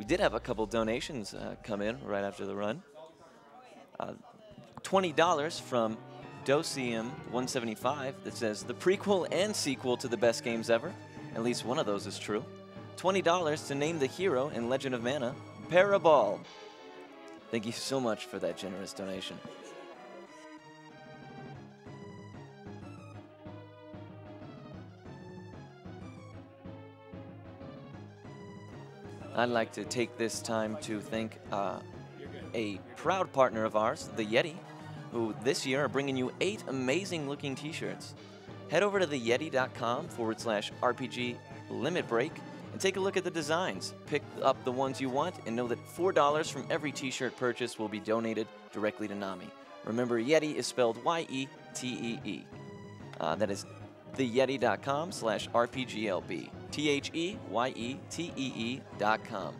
we did have a couple donations come in right after the run. $20 from Docium175 that says the prequel and sequel to the best games ever. At least one of those is true. $20 to name the hero in Legend of Mana, Parabol. Thank you so much for that generous donation. I'd like to take this time to thank a proud partner of ours, the Yeti, who this year are bringing you 8 amazing looking t-shirts. Head over to theyeti.com/RPG Limit Break and take a look at the designs. Pick up the ones you want and know that $4 from every t-shirt purchase will be donated directly to NAMI. Remember, Yeti is spelled Y-E-T-E-E. That is theyeti.com/RPGLB. THEYETEE.com.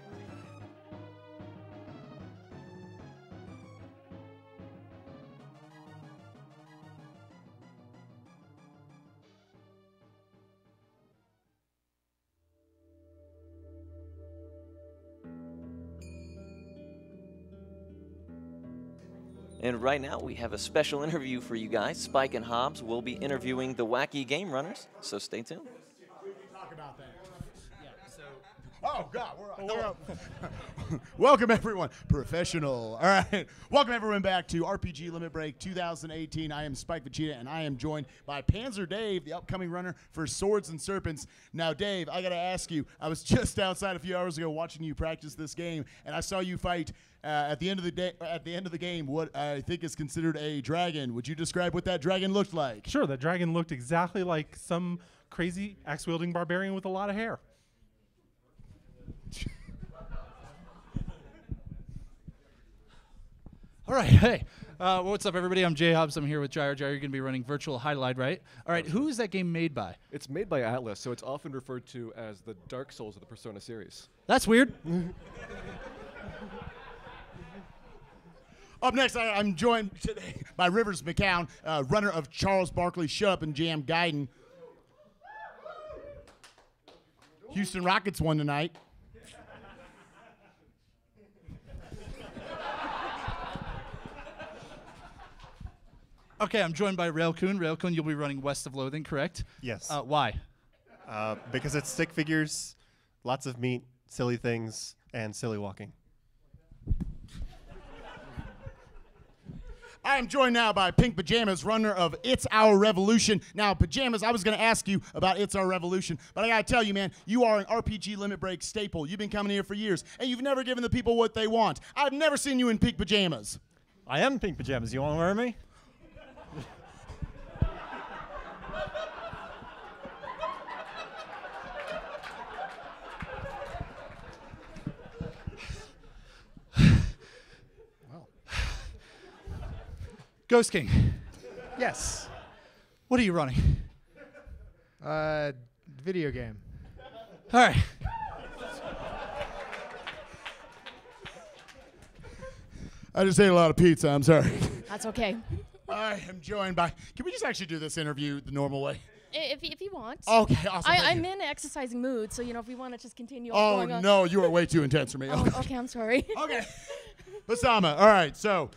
And right now we have a special interview for you guys. Spike and Hobbs will be interviewing the Wacky Game Runners, so stay tuned. Talk about that. Yeah, so. Oh, God, we're up. Welcome, everyone. Professional. All right. Welcome, everyone, back to RPG Limit Break 2018. I am Spike Vegeta, and I am joined by Panzer Dave, the upcoming runner for Swords and Serpents. Now, Dave, I got to ask you, I was just outside a few hours ago watching you practice this game, and I saw you fight at the end of the game, what I think is considered a dragon. Would you describe what that dragon looked like? Sure, that dragon looked exactly like some crazy axe-wielding barbarian with a lot of hair. All right, hey. What's up, everybody? I'm Jay Hobbs. I'm here with Gyro. Gyro, you're going to be running Virtual Highlight, right? All right, who is that game made by? It's made by Atlas, so it's often referred to as the Dark Souls of the Persona series. That's weird. Up next, I'm joined today by Rivers McCown, runner of Charles Barkley Shut Up and Jam Gaiden. Houston Rockets won tonight. Okay, I'm joined by Railcoon. Railcoon, you'll be running West of Loathing, correct? Yes. Why? Because it's stick figures, lots of meat, silly things, and silly walking. I am joined now by Pink Pajamas, runner of It's Our Revolution. Now, Pajamas, I was going to ask you about It's Our Revolution, but I got to tell you, man, you are an RPG Limit Break staple. You've been coming here for years, and you've never given the people what they want. I've never seen you in Pink Pajamas. I am Pink Pajamas. You want to wear me? Ghost King, Yes. what are you running? Video game. All right. I just ate a lot of pizza. I'm sorry. That's okay. I am joined by. Can we just actually do this interview the normal way? If you want. Okay, awesome. thank I'm you. in an exercising mood, so, if we want to just continue Oh, going on. no, you are way too intense for me. Oh, okay, I'm sorry. Okay. Basama, all right, so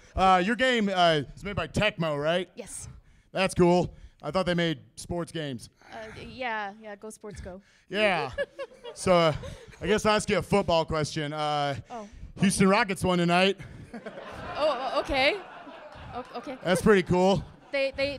your game is made by Tecmo, right? Yes. That's cool. I thought they made sports games. Yeah, go sports go. Yeah. So I guess I'll ask you a football question. Oh. Houston Rockets won tonight. Oh, okay. Okay. That's pretty cool. They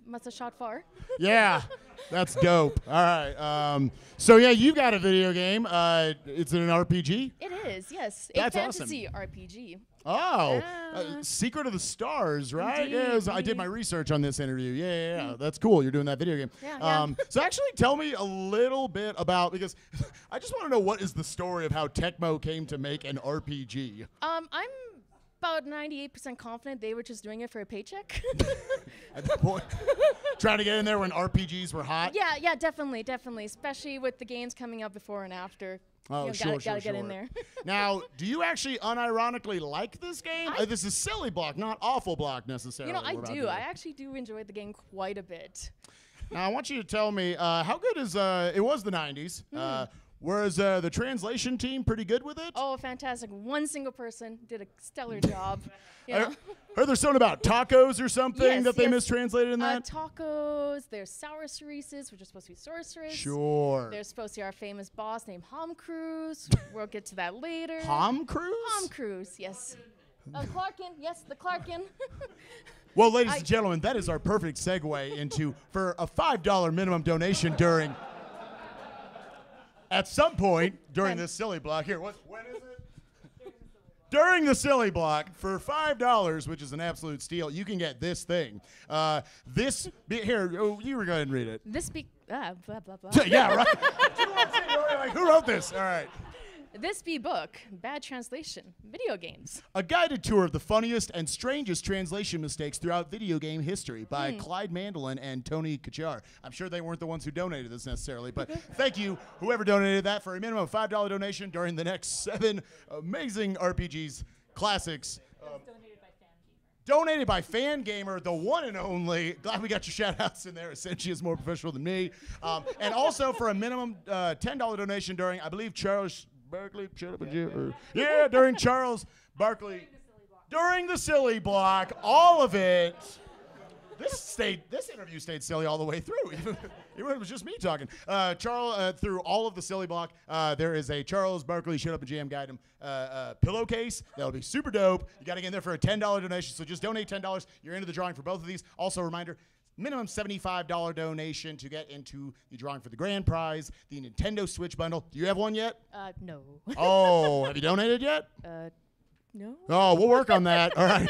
must have shot far. Yeah, that's dope. All right. So, yeah, you've got a video game. It's an RPG? It is, yes. That's a awesome. fantasy RPG. Oh, Yeah. Secret of the Stars, right? Indeed, Yeah, I did indeed. my research on this interview. Yeah. That's cool. You're doing that video game. Yeah. So actually tell me a little bit about, because I just want to know what is the story of how Tecmo came to make an RPG. I'm about 98% confident they were just doing it for a paycheck. At that point, trying to get in there when RPGs were hot. Yeah, definitely. Especially with the games coming up before and after. Oh, Gotta sure. get in there. Now, do you actually unironically like this game? This is silly block, not awful block necessarily. I we're about do. to I actually do enjoy the game quite a bit. Now, I want you to tell me how good is it was the 90s. Was the translation team pretty good with it? Oh, fantastic. One single person did a stellar job. You I know? heard there's something about tacos or something Yes, that they yes. mistranslated in that. Tacos, there's sour cereses, which are supposed to be sorceress. Sure. There's supposed to be our famous boss named Hom Cruise. We'll get to that later. Tom Cruise? Tom Cruise, yes. Clarkin, yes, the Clarkin. Well, ladies and gentlemen, that is our perfect segue into for a $5 minimum donation during. At some point during this silly block here, when is it? During the silly block for $5, which is an absolute steal, you can get this thing. Here, you were going and read it. Blah, blah, blah. Yeah, right. Like, who wrote this? All right. This be book, bad translation, video games. A guided tour of the funniest and strangest translation mistakes throughout video game history by Clyde Mandolin and Tony Kachar. I'm sure they weren't the ones who donated this necessarily, but thank you, whoever donated that, for a minimum of $5 donation during the next 7 amazing RPGs classics. Donated by Fangamer, the one and only. Glad we got your shout-outs in there. Essentially is more professional than me. And also for a minimum $10 donation during, I believe, Charles Barkley. Shut up, yeah, during Charles Barkley. During the silly block, all of it. This interview stayed silly all the way through, even when it was just me talking. Through all of the silly block, there is a Charles Barkley Shut Up and Jam Guide pillowcase. That'll be super dope. You got to get in there for a $10 donation, so just donate $10. You're into the drawing for both of these. Also, a reminder, minimum $75 donation to get into the drawing for the grand prize, the Nintendo Switch bundle. Do you have one yet? No. Oh, have you donated yet? No. Oh, we'll work on that. All right.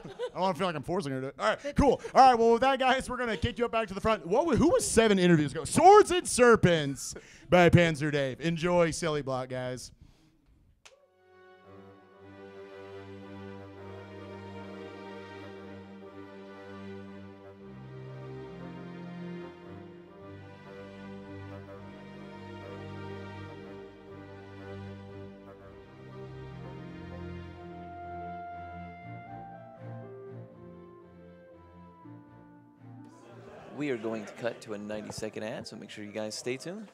I don't want to feel like I'm forcing her to. All right, cool. All right, well, with that, guys, we're going to kick you up back to the front. Who was 7 interviews ago? Swords and Serpents by Panzer Dave. Enjoy Silly Block, guys. We are going to cut to a 90-second ad, so make sure you guys stay tuned.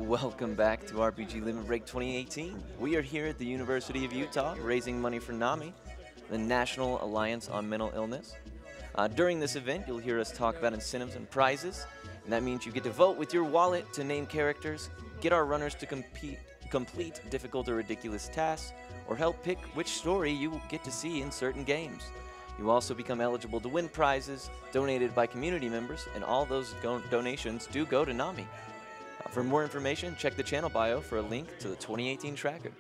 Welcome back to RPG Limit Break 2018. We are here at the University of Utah raising money for NAMI, the National Alliance on Mental Illness. During this event, you'll hear us talk about incentives and prizes, and that means you get to vote with your wallet to name characters, get our runners to complete difficult or ridiculous tasks, or help pick which story you get to see in certain games. You also become eligible to win prizes donated by community members, and all those donations do go to NAMI. For more information, check the channel bio for a link to the 2018 tracker.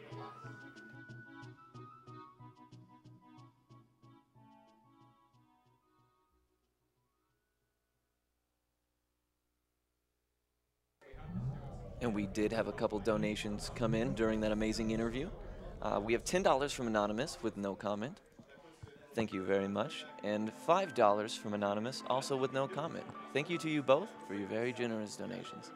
And we did have a couple donations come in during that amazing interview. We have $10 from Anonymous with no comment. Thank you very much. And $5 from Anonymous, also with no comment. Thank you to you both for your very generous donations.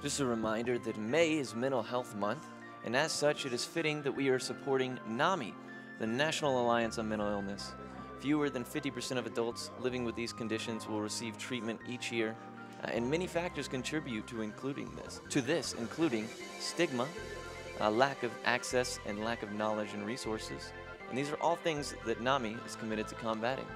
Just a reminder that May is Mental Health Month, and as such, it is fitting that we are supporting NAMI, the National Alliance on Mental Illness. Fewer than 50% of adults living with these conditions will receive treatment each year, and many factors contribute to including stigma, lack of access, and lack of knowledge and resources. And these are all things that NAMI is committed to combating.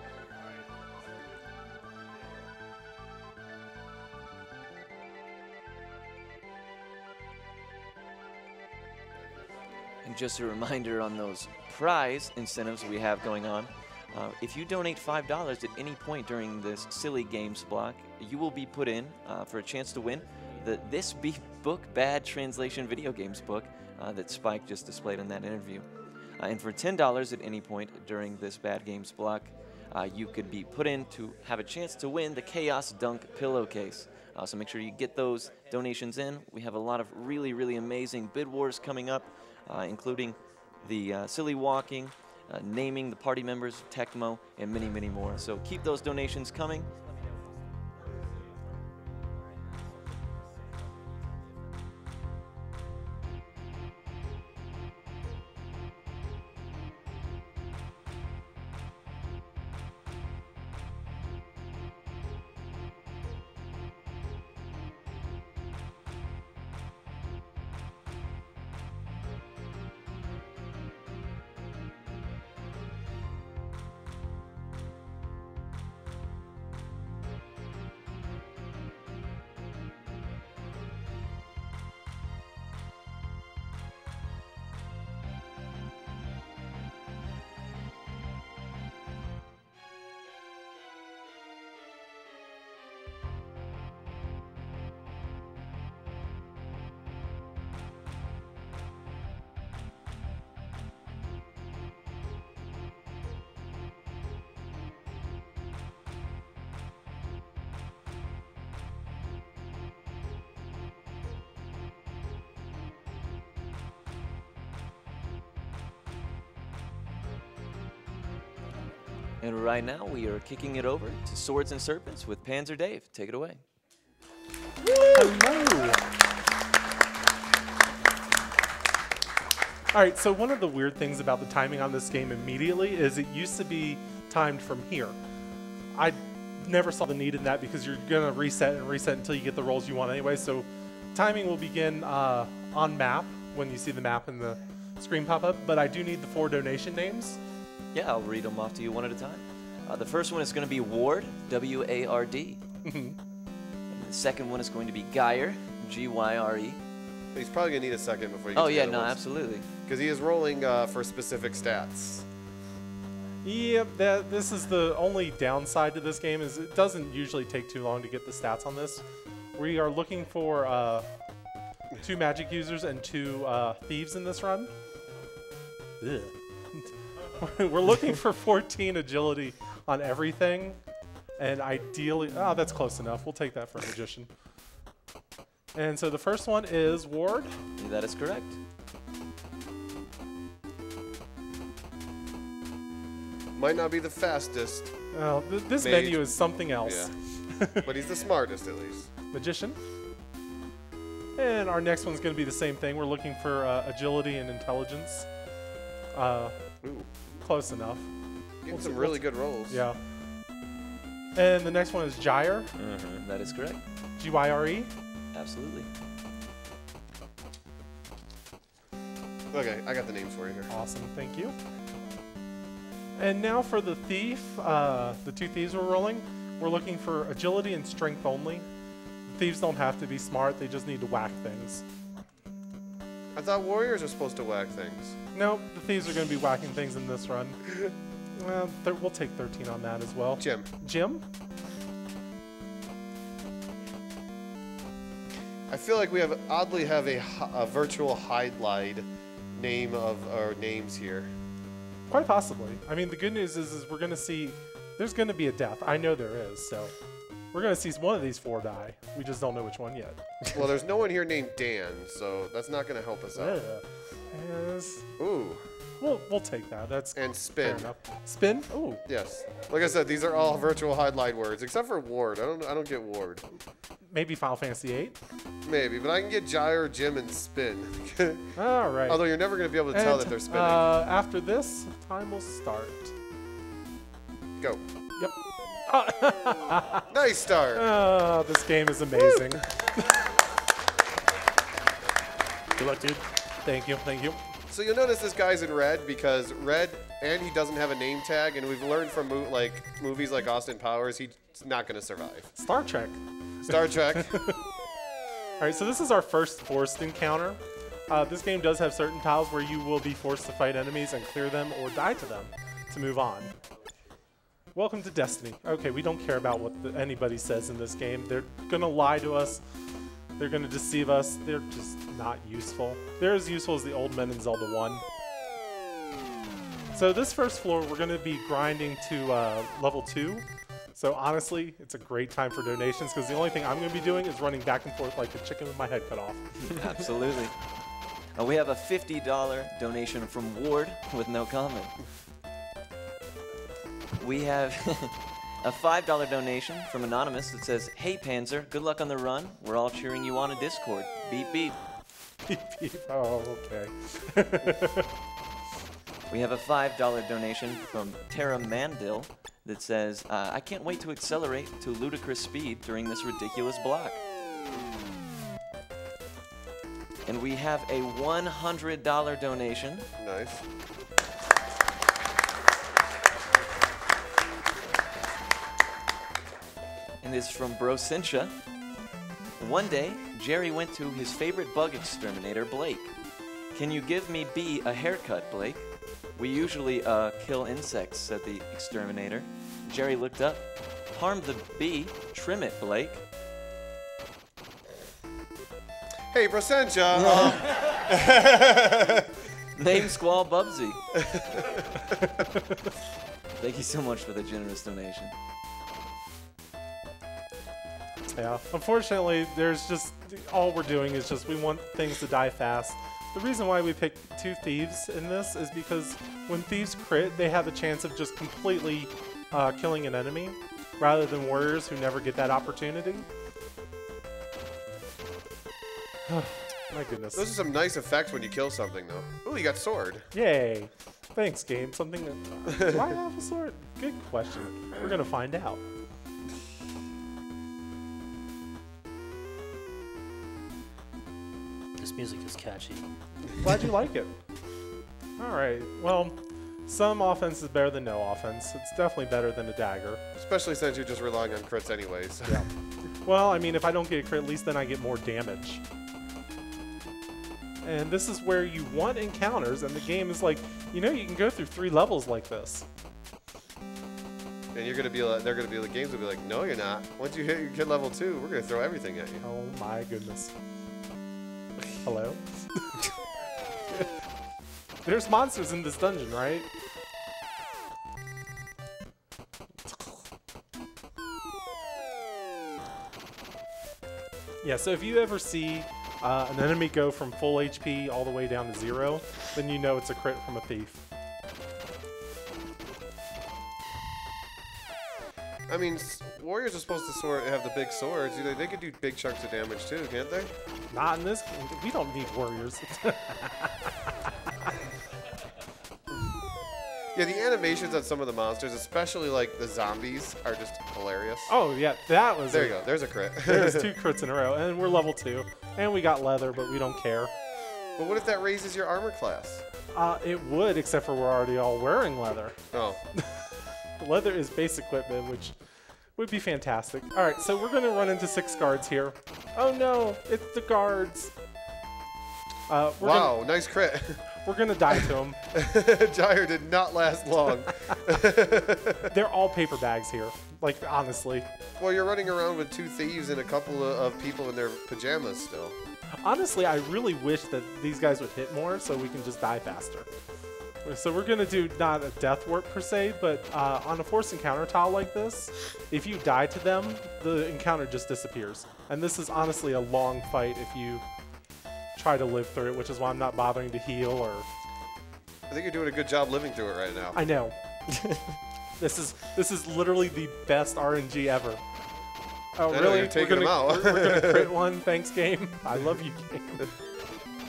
And just a reminder on those prize incentives we have going on. If you donate $5 at any point during this Silly Games block, you will be put in for a chance to win the This Be Book Bad Translation video games book that Spike just displayed in that interview. And for $10 at any point during this Bad Games block, you could be put in to have a chance to win the Chaos Dunk pillowcase. So make sure you get those donations in. We have a lot of really, really amazing bid wars coming up, including the Silly Walking, naming the party members of Tecmo, and many, many more. So keep those donations coming. And right now, we are kicking it over to Swords and Serpents with Panzer Dave. Take it away. Hello. All right, so one of the weird things about the timing on this game immediately is it used to be timed from here. I never saw the need in that because you're going to reset and reset until you get the rolls you want anyway. So timing will begin on map when you see the map and the screen pop up. But I do need the 4 donation names. Yeah, I'll read them off to you one at a time. The first one is going to be Ward, W-A-R-D. And the second one is going to be Gyre, G-Y-R-E. He's probably going to need a second before he gets Oh, to the yeah, other no, ones. absolutely. Because he is rolling for specific stats. Yep, this is the only downside to this game is it doesn't usually take too long to get the stats on this. We are looking for 2 magic users and 2 thieves in this run. Ugh. We're looking for 14 agility on everything, and ideally, oh, that's close enough. We'll take that for a magician. And so the first one is Ward. That is correct. Might not be the fastest. Well, this Mage. menu is something else. Yeah. But he's the smartest, at least. Magician. And our next one's going to be the same thing. We're looking for agility and intelligence. Ooh. Close enough. Getting some really good rolls. Yeah. And the next one is Gyre. That is correct. G-Y-R-E. Absolutely. Okay, I got the names for you here. Awesome, thank you. And now for the thief, the two thieves we're rolling. We're looking for agility and strength only. Thieves don't have to be smart, they just need to whack things. I thought warriors are supposed to whack things. No, the thieves are going to be whacking things in this run. Well, we'll take 13 on that as well. Jim. Jim? I feel like we oddly have a virtual highlight name of our names here. Quite possibly. I mean, the good news is we're going to see, there's going to be a death. I know there is, so we're going to see one of these four die. We just don't know which one yet. Well, there's no one here named Dan, so that's not going to help us out. Yes. Ooh. We'll take that. That's And spin. fair enough. Spin? Ooh. Yes. Like I said, these are all virtual highlight words, except for Ward. I don't get Ward. Maybe Final Fantasy VIII? Maybe, but I can get Gyre, Jim, and Spin. All right. Although you're never going to be able to tell that they're spinning. After this, time will start. Go. Yep. Nice start. This game is amazing. Good luck, dude. Thank you. Thank you. So you'll notice this guy's in red because red, and he doesn't have a name tag, and we've learned from movies like Austin Powers, he's not going to survive. Star Trek. Star Trek. All right, so this is our first forced encounter. This game does have certain tiles where you will be forced to fight enemies and clear them or die to them to move on. Welcome to Destiny. Okay, we don't care about what anybody says in this game. They're going to lie to us. They're going to deceive us. They're just not useful. They're as useful as the old men in Zelda 1. So this first floor, we're going to be grinding to level 2. So honestly, it's a great time for donations because the only thing I'm going to be doing is running back and forth like a chicken with my head cut off. Absolutely. We have a $50 donation from Ward with no comment. We have a $5 donation from Anonymous that says, "Hey Panzer, good luck on the run. We're all cheering you on a Discord. Beep beep." Beep beep. Oh, okay. We have a $5 donation from Tara Mandil that says, "I can't wait to accelerate to ludicrous speed during this ridiculous block." And we have a $100 donation. Nice. And it's from Brocintia. One day, Jerry went to his favorite bug exterminator, Blake. "Can you give me B a haircut, Blake? We usually kill insects," said the exterminator. Jerry looked up. "Harm the bee, trim it, Blake." Hey, Brocentia. Name Squall Bubsy. Thank you so much for the generous donation. Yeah, unfortunately, there's just, all we're doing is just, we want things to die fast. The reason why we picked two thieves in this is because when thieves crit, they have a chance of just completely killing an enemy, rather than warriors who never get that opportunity. My goodness. Those are some nice effects when you kill something, though. Ooh, you got sword. Yay. Thanks, game. Something that, do I have a sword? Good question. We're going to find out. This music is catchy. Glad you like it. All right. Well, some offense is better than no offense. It's definitely better than a dagger. Especially since you're just relying on crits anyways. Yeah. Well, I mean, if I don't get a crit, at least then I get more damage. And this is where you want encounters, and the game is like, you know, you can go through 3 levels like this. And you're gonna be like, they're gonna be like, games will be like, no, you're not. Once you hit level 2, we're gonna throw everything at you. Oh my goodness. Hello? There's monsters in this dungeon, right? Yeah, so if you ever see an enemy go from full HP all the way down to 0, then you know it's a crit from a thief. I mean, warriors are supposed to have the big swords. They could do big chunks of damage too, can't they? Not in this. We don't need warriors. Yeah, the animations on some of the monsters, especially like the zombies, are just hilarious. Oh yeah, that was. There you go. There's a crit. There's 2 crits in a row, and we're level 2, and we got leather, but we don't care. But what if that raises your armor class? It would, except for we're already all wearing leather. Oh. Leather is base equipment, which would be fantastic. All right, so we're going to run into 6 guards here. Oh no, it's the guards. Wow, nice crit. We're going to die to them. Gyre did not last long. They're all paper bags here, like honestly. Well, you're running around with 2 thieves and a couple of people in their pajamas still. Honestly, I really wish that these guys would hit more so we can just die faster. So we're going to do not a death warp per se, but on a forced encounter tile like this, if you die to them, the encounter just disappears. And this is honestly a long fight if you try to live through it, which is why I'm not bothering to heal or... I think you're doing a good job living through it right now. I know. This is literally the best RNG ever. Oh, I know, really? you're taking them out. We're going to crit one. Thanks, game. I love you, game.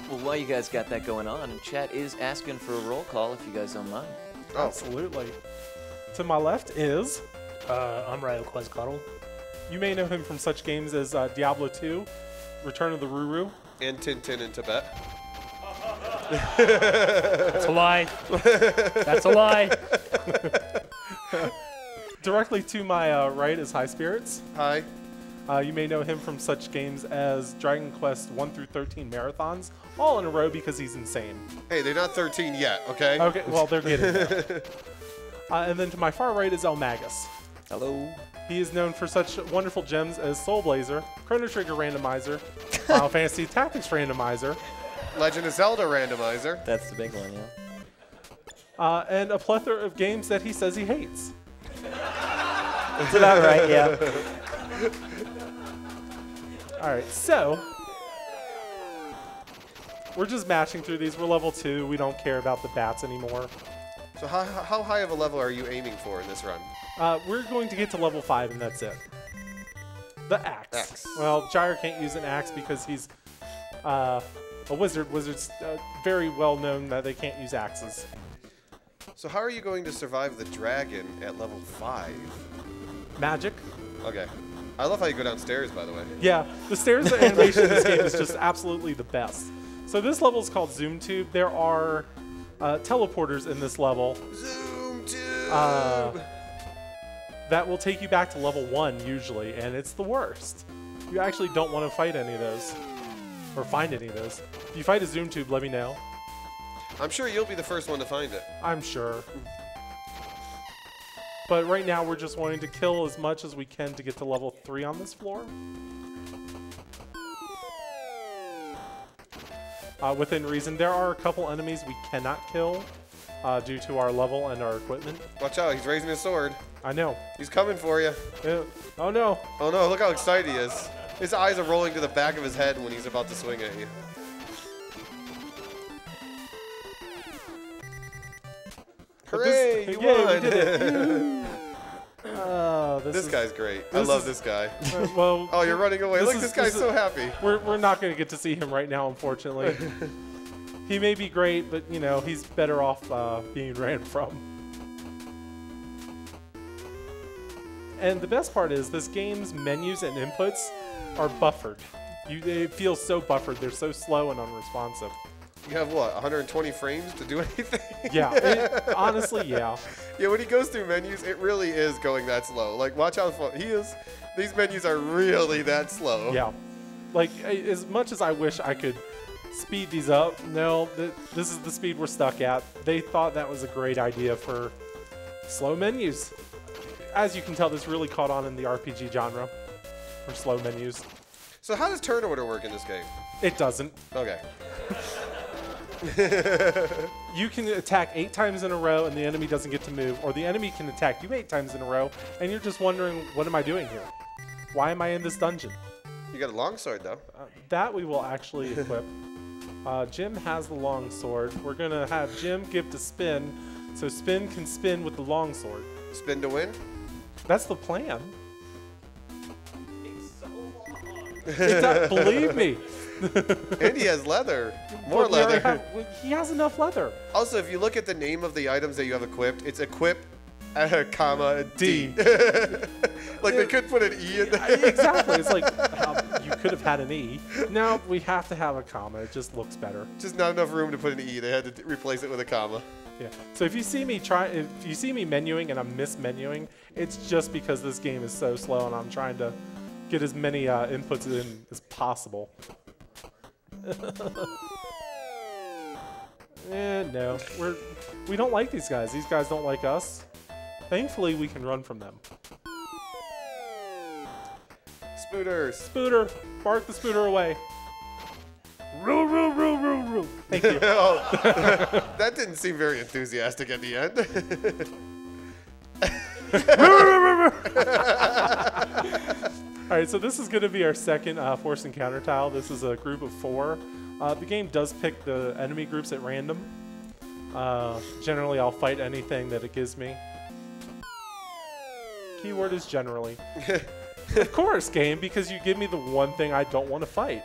Well, while you guys got that going on, chat is asking for a roll call if you guys don't mind. Oh. Absolutely. To my left is... I'm Ryo Quetzalcoatl. You may know him from such games as Diablo 2, Return of the Ruru. And Tintin in Tibet. That's a lie. That's a lie. Directly to my right is High Spirits. Hi. You may know him from such games as Dragon Quest 1 through 13 marathons, all in a row because he's insane. Hey, they're not 13 yet, okay? Okay, well, they're getting there. And then to my far right is El Magus. Hello. He is known for such wonderful gems as Soul Blazer, Chrono Trigger Randomizer, Final Fantasy Tactics Randomizer, Legend of Zelda randomizer. That's the big one, yeah. and a plethora of games that he says he hates. Is that right? Yeah. All right, so we're just mashing through these. We're level 2. We don't care about the bats anymore. So how high of a level are you aiming for in this run? We're going to get to level 5, and that's it. The axe. Axe. Well, Gyre can't use an axe because he's a wizard. Wizards very well known that they can't use axes. So how are you going to survive the dragon at level 5? Magic. Okay. I love how you go downstairs, by the way. Yeah, the stairs animation in this game is just absolutely the best. So this level is called Zoom Tube. There are teleporters in this level. Zoom Tube! That will take you back to level 1 usually, and it's the worst. You actually don't want to fight any of those, or find any of those. If you fight a Zoom Tube, let me know. I'm sure you'll be the first one to find it. I'm sure. But right now we're just wanting to kill as much as we can to get to level 3 on this floor. Within reason, there are a couple enemies we cannot kill due to our level and our equipment. Watch out, he's raising his sword. I know. He's coming for you. Oh no. Oh no, look how excited he is. His eyes are rolling to the back of his head when he's about to swing at you. Hooray, you Yay, won! we did it. This guy's great. I love this guy. Well, oh, you're running away. Look, this guy's so happy. We're not going to get to see him right now, unfortunately. He may be great, but, you know, he's better off being ran from. And the best part is this game's menus and inputs are buffered. It feels so buffered. They're so slow and unresponsive. You have what, 120 frames to do anything? Yeah, honestly, yeah. Yeah, when he goes through menus, it really is going that slow. Like, watch how he is. These menus are really that slow. Yeah. Like, as much as I wish I could speed these up, no, this is the speed we're stuck at. They thought that was a great idea for slow menus. As you can tell, this really caught on in the RPG genre for slow menus. So how does turn order work in this game? It doesn't. Okay. You can attack 8 times in a row and the enemy doesn't get to move, or the enemy can attack you 8 times in a row and you're just wondering, what am I doing here? Why am I in this dungeon? You got a longsword though. That we will actually equip. Jim has the longsword. We're going to have Jim give to Spin, so Spin can spin with the longsword. Spin to win? That's the plan. Believe me. And he has leather. More Look, we already leather. he has enough leather. Also, if you look at the name of the items that you have equipped, it's equip, comma, D. Like they could put an E in there. Exactly. It's like you could have had an E. Now we have to have a comma. It just looks better. Just not enough room to put an E. They had to replace it with a comma. Yeah. So if you see me menuing and I'm mismenuing, it's just because this game is so slow and I'm trying to get as many inputs in as possible. No, we don't like these guys. These guys don't like us. Thankfully, we can run from them. Spooters. Spooter, bark the Spooter away. Roo, roo, roo, roo, roo. Thank you. Oh, that didn't seem very enthusiastic at the end. All right, so this is going to be our second force encounter tile. This is a group of 4. The game does pick the enemy groups at random. Generally, I'll fight anything that it gives me. Keyword is generally. Of course, game, because you give me the one thing I don't want to fight.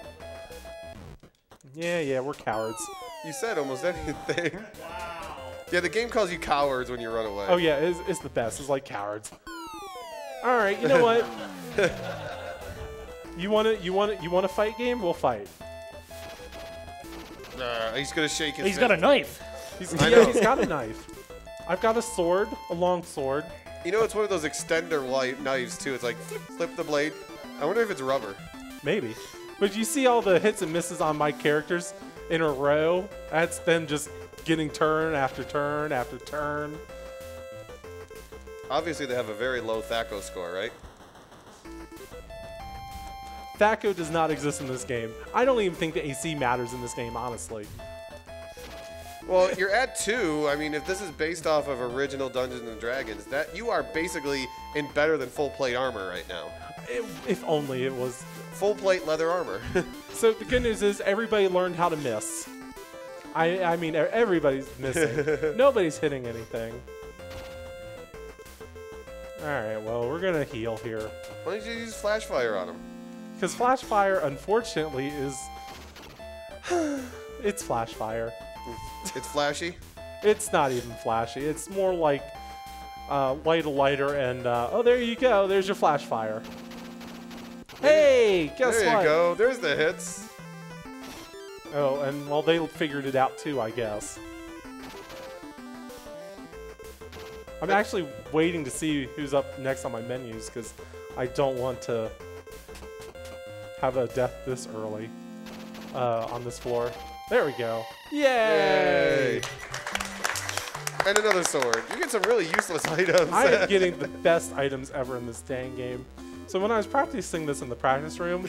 Yeah, we're cowards. You said almost anything. Wow. Yeah, the game calls you cowards when you run away. Oh yeah, it's the best. It's like cowards. All right, you know what? You want to fight game? We'll fight. He's gonna shake his. He's got a knife. He's got a knife. I've got a sword, a long sword. You know, it's one of those extender knives too. It's like flip the blade. I wonder if it's rubber. Maybe. But you see all the hits and misses on my characters in a row? That's them just getting turn after turn after turn. Obviously, they have a very low THAC0 score, right? THAC0 does not exist in this game. I don't even think the AC matters in this game, honestly. Well, you're at 2. I mean, if this is based off of original Dungeons and Dragons, that you are basically in better than full plate armor right now. If only it was full plate leather armor. So the good news is everybody learned how to miss. I mean, everybody's missing. Nobody's hitting anything. All right, well, we're gonna heal here. Why don't you use flash fire on him? Because flash fire, unfortunately, is it's flash fire. It's flashy? It's not even flashy. It's more like light a lighter and, oh, there you go. There's your flash fire. Hey, guess what? There you go. There's the hits. Oh, and, well, they figured it out too, I guess. I'm actually waiting to see who's up next on my menus because I don't want to have a death this early on this floor. There we go. Yay! And another sword. You get some really useless items. I am getting the best items ever in this dang game. So when I was practicing this in the practice room,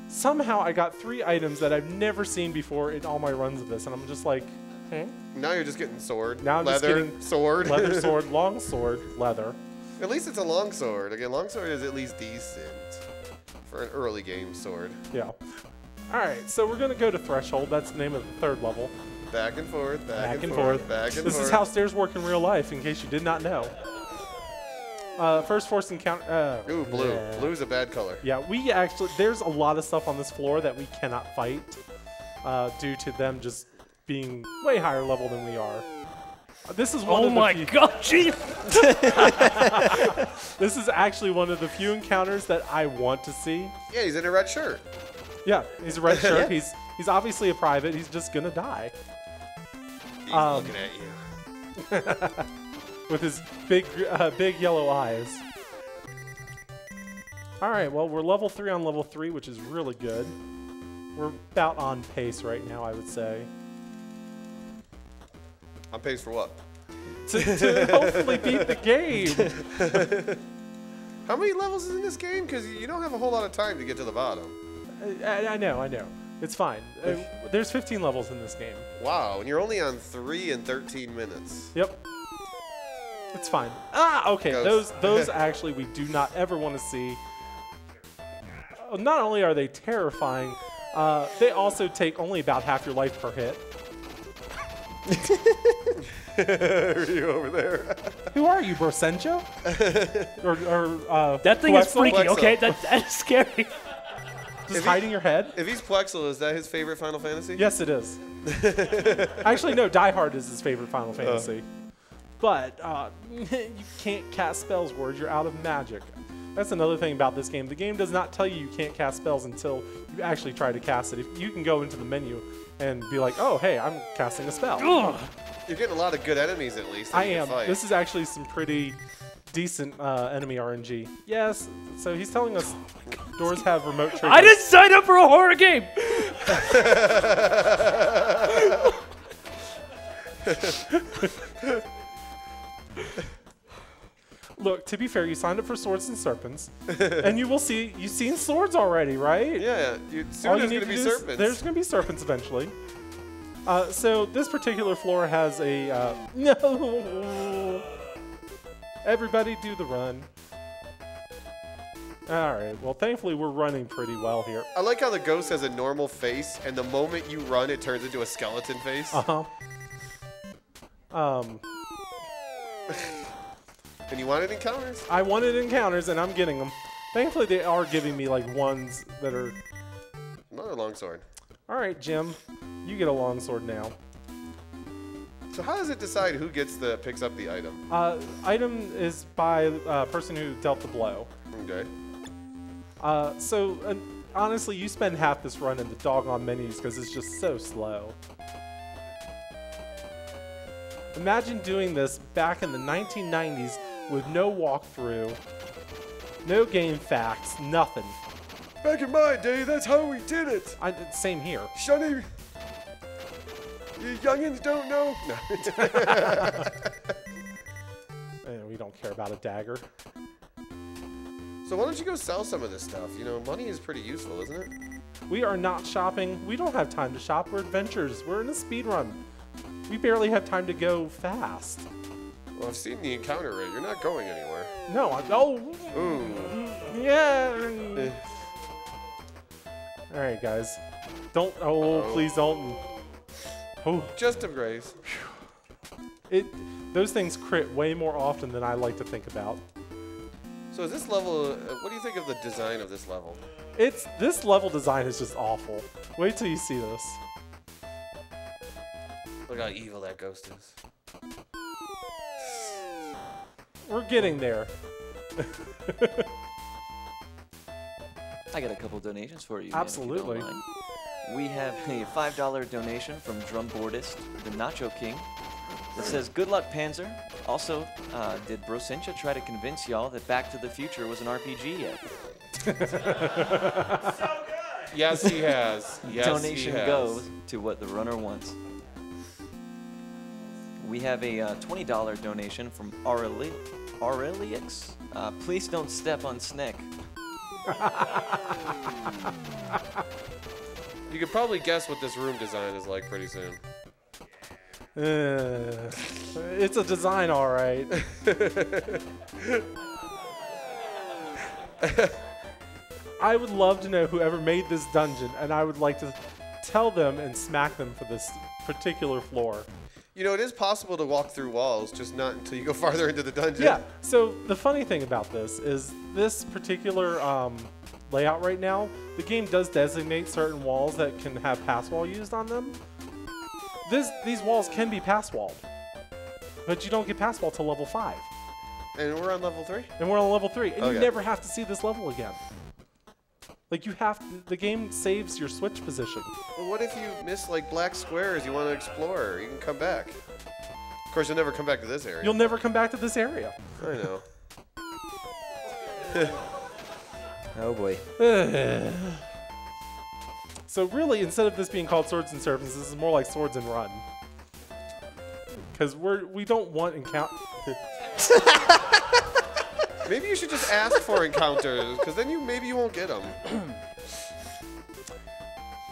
somehow I got 3 items that I've never seen before in all my runs of this, and I'm just like, hey. Now you're just getting sword. Now I'm leather, just getting sword. Leather sword, long sword, leather. At least it's a long sword. Again, long sword is at least decent for an early game sword. Yeah. All right, so we're gonna go to threshold. That's the name of the 3rd level. Back and forth, back and forth. forth, back and forth. This is how stairs work in real life, in case you did not know. First force encounter. Ooh, blue. Yeah. Blue's a bad color. Yeah, we actually, there's a lot of stuff on this floor that we cannot fight due to them just being way higher level than we are. This is one oh of the my god, jeez! This is actually one of the few encounters that I want to see. Yeah, he's in a red shirt. Yeah, he's a red shirt. Yeah. He's obviously a private. He's just gonna die. He's looking at you. With his big yellow eyes. All right, well, we're level 3 on level 3, which is really good. We're about on pace right now, I would say. On pace for what? To hopefully beat the game. How many levels is in this game? Because you don't have a whole lot of time to get to the bottom. I know. It's fine. There's 15 levels in this game. Wow, and you're only on 3 and 13 minutes. Yep. It's fine. Ah, okay. Ghost. Those actually we do not ever want to see. Not only are they terrifying, they also take only about half your life per hit. you over there? Who are you, Brosencho? or That thing is Plexel? freaky. Plexel. Okay, that is scary. Just hiding your head? If he's Plexel, is that his favorite Final Fantasy? Yes, it is. Actually, no. Die Hard is his favorite Final Fantasy. But you can't cast spells, Word. You're out of magic. That's another thing about this game. The game does not tell you can't cast spells until you actually try to cast it. If you can go into the menu and be like, oh, hey, I'm casting a spell. Ugh. You're getting a lot of good enemies at least. that I you can am. fight. This is actually some pretty decent enemy RNG. Yes, so he's telling us doors have remote triggers. I didn't sign up for a horror game. Look, to be fair, you signed up for Swords and Serpents, and you will see, you've seen swords already, right? Yeah, soon All there's you going to need be to do is- serpents. There's going to be serpents eventually. So this particular floor has a no. Everybody do the run. All right. Well, thankfully we're running pretty well here. I like how the ghost has a normal face, and the moment you run, it turns into a skeleton face. And you wanted encounters? I wanted encounters, and I'm getting them. Thankfully, they are giving me like ones that are. Another longsword. All right, Jim, you get a longsword now. So how does it decide who picks up the item? Item is by person who dealt the blow. Okay. Honestly, you spend half this run in the doggone menus because it's just so slow. Imagine doing this back in the 1990s with no walkthrough, no game facts, nothing. Back in my day, that's how we did it. Same here. Shunny, you youngins don't know. No. We don't care about a dagger. So why don't you go sell some of this stuff? You know, money is pretty useful, isn't it? We are not shopping. We don't have time to shop. We're adventurers. We're in a speed run. We barely have time to go fast. Well, I've seen the encounter rate. You're not going anywhere. No, Ooh. Yeah. All right, guys. Don't. Please don't. Oh. Just a grace. Those things crit way more often than I like to think about. So is this level? What do you think of the design of this level? This level design is just awful. Wait till you see this. Look how evil that ghost is. We're getting there. I got a couple donations for you. Absolutely. Man, if you don't mind. We have a $5 donation from Drumboardist, the Nacho King. It says, "Good luck, Panzer." Also, did Brosencha try to convince y'all that Back to the Future was an RPG yet? Yes, he has. Yes, Donation he has. goes to what the runner wants. We have a $20 donation from Aurelix. Please don't step on Snick. You could probably guess what this room design is like pretty soon. It's a design, all right. I would love to know whoever made this dungeon, and I would like to tell them and smack them for this particular floor. You know, it is possible to walk through walls, just not until you go farther into the dungeon. Yeah, so the funny thing about this is this particular layout right now, the game does designate certain walls that can have pass wall used on them. These walls can be pass walled, but you don't get pass wall till level 5. And we're on level 3? And we're on level 3, and Okay. you never have to see this level again. Like the game saves your switch position. Well, what if you miss like black squares you want to explore? You can come back. Of course, you'll never come back to this area. You'll never come back to this area. I know. Oh boy. So really, instead of this being called Swords and Serpents, this is more like Swords and Run. Because we don't want encounter. Maybe you should just ask for encounters, because then maybe you won't get them.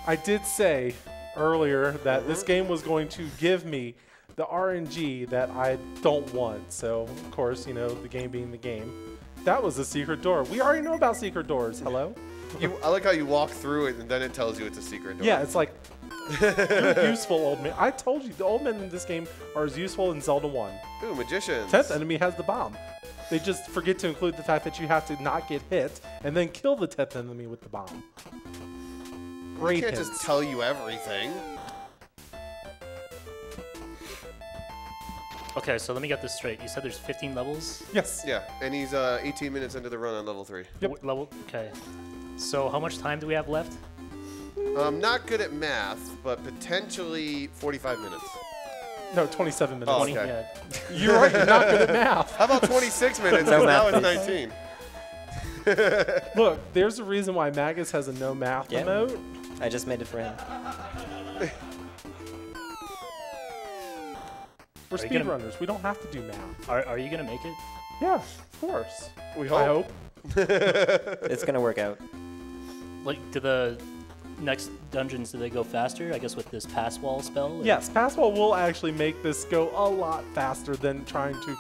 I did say earlier that this game was going to give me the RNG that I don't want. So, of course, you know, the game being the game. That was a secret door. We already know about secret doors. Hello? I like how you walk through it and then it tells you it's a secret door. Yeah, it's like, You're useful, old man. I told you, the old men in this game are as useful in Zelda 1. Ooh, magicians. 10th enemy has the bomb. They just forget to include the fact that you have to not get hit and then kill the 10th enemy with the bomb. Great I can't hints. just tell you everything. Okay, so let me get this straight. You said there's 15 levels? Yes. Yeah, and he's 18 minutes into the run on level 3. Yep. Level. Okay. So how much time do we have left? I'm not good at math, but potentially 45 minutes. No, 27 minutes. Oh, 20? okay. Yeah. You're right, you're not good at math. How about 26 minutes? No 'Cause now math, it's please. 19. Look, there's a reason why Magus has a no math Yeah. emote. I just made it for him. We're Are you gonna- speedrunners. We don't have to do math. Are you going to make it? Yeah, of course. We I hope. It's gonna work out. Like, do the next dungeons, do they go faster? I guess with this pass wall spell? or- Yes, Passwall will actually make this go a lot faster than trying to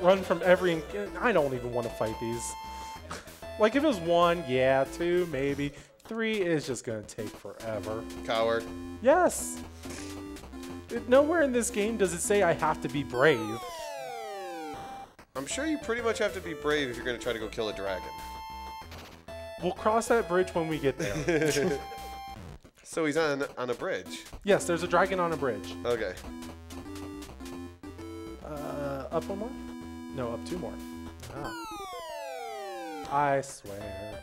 run from every... I don't even want to fight these. Like, if it was 1, yeah, 2, maybe. 3 is just going to take forever. Coward. Yes! Nowhere in this game does it say I have to be brave. I'm sure you pretty much have to be brave if you're going to try to go kill a dragon. We'll cross that bridge when we get there. So he's on a bridge. Yes, there's a dragon on a bridge. Okay. Up one more? No, up 2 more. Ah. I swear.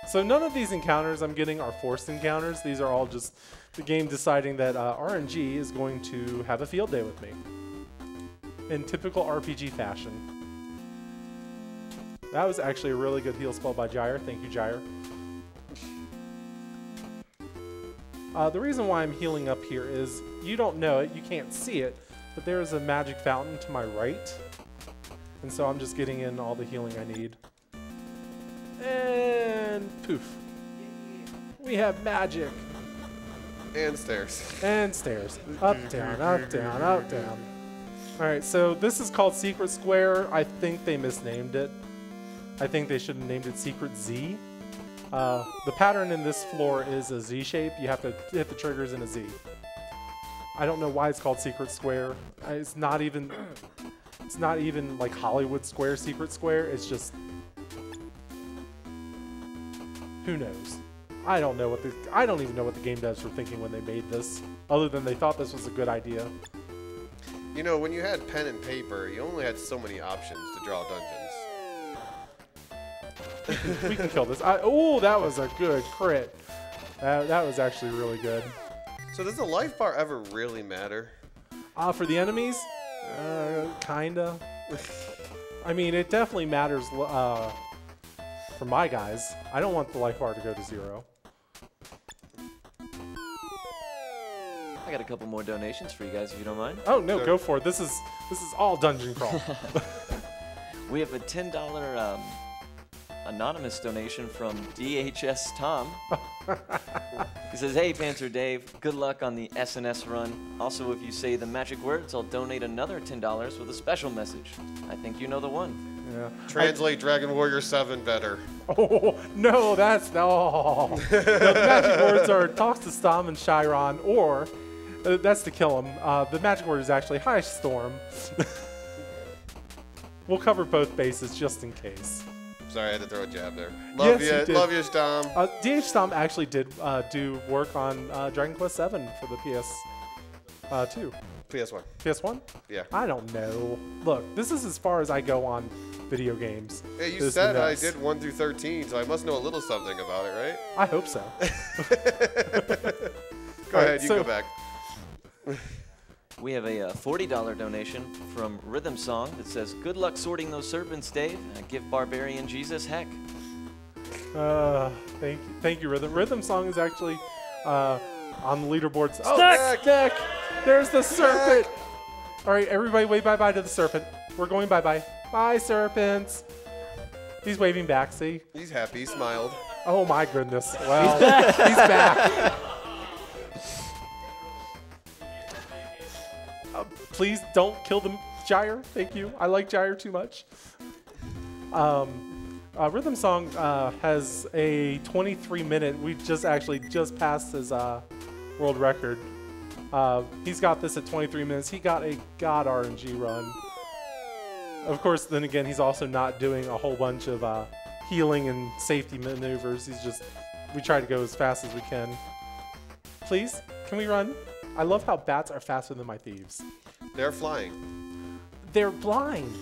So none of these encounters I'm getting are forced encounters. These are all just the game deciding that RNG is going to have a field day with me. In typical RPG fashion. That was actually a really good heal spell by Gyre. Thank you, Gyre. The reason why I'm healing up here is you don't know it, you can't see it, but there is a magic fountain to my right. And so I'm just getting in all the healing I need. And poof. We have magic. And stairs. And stairs. Up, down, up, down, up, down. Alright, so this is called Secret Square. I think they misnamed it. I think they should have named it Secret Z. The pattern in this floor is a Z shape. You have to hit the triggers in a Z. I don't know why it's called Secret Square. It's not even like Hollywood Square, Secret Square. It's just, who knows? I don't even know what the game devs were thinking when they made this, other than they thought this was a good idea. You know, when you had pen and paper, you only had so many options to draw dungeons. We can kill this. Oh, that was a good crit. That was actually really good. So does the life bar ever really matter? For the enemies, kinda. I mean, it definitely matters for my guys. I don't want the life bar to go to 0. I got a couple more donations for you guys if you don't mind. Oh no, Sure. go for it. This is all dungeon crawl. We have a $10 anonymous donation from DHS Tom. He says, "Hey, Panther Dave, good luck on the SNS run. Also, if you say the magic words, I'll donate another $10 with a special message. I think you know the one." Yeah. Translate Dragon Warrior 7 better. Oh no, that's no. The magic words are talks to Stom and Chiron, or that's to kill him. The magic word is actually hi Storm. We'll cover both bases just in case. Sorry, I had to throw a jab there. Yes, you did. Love you, Stom. DH Stom actually did do work on Dragon Quest VII for the PS2. PS1. PS1? Yeah. I don't know. Look, this is as far as I go on video games. Hey, you This said I mess. did 1 through 13, so I must know a little something about it, right? I hope so. Go ahead, you so- go back. We have a $40 donation from Rhythm Song that says, "Good luck sorting those serpents, Dave. Give Barbarian Jesus heck." Thank you, Rhythm. Rhythm Song is actually on the leaderboards. Oh, Stack! Stack! There's the serpent! All right, everybody wave bye-bye to the serpent. We're going bye-bye. Bye, serpents. He's waving back, see? He's happy, he smiled. Oh, my goodness. Well, he's back. Please don't kill the Gyre. Thank you. I like Gyre too much. Rhythm Song has a 23-minute. We just passed his world record. He's got this at 23 minutes. He got a god RNG run. Of course, then again, he's also not doing a whole bunch of healing and safety maneuvers. We try to go as fast as we can. Please, can we run? I love how bats are faster than my thieves. They're flying. They're blind.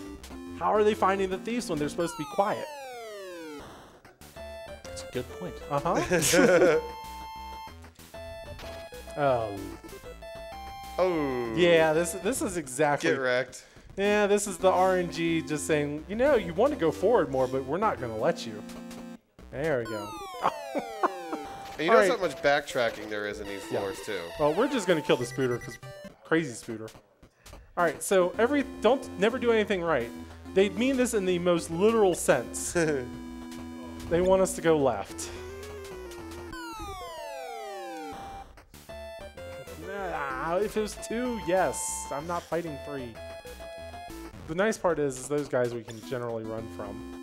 How are they finding the thieves when they're supposed to be quiet? That's a good point. Uh-huh. Oh. Oh. Yeah, this is exactly. Get wrecked. Yeah, this is the RNG just saying, you know, you want to go forward more, but we're not going to let you. There we go. And you notice how much backtracking there is in these floors, too. Well, we're just going to kill the Spooter because crazy Spooter. All right, so never do anything right. They mean this in the most literal sense. They want us to go left. If it was 2, yes. I'm not fighting 3. The nice part is those guys we can generally run from.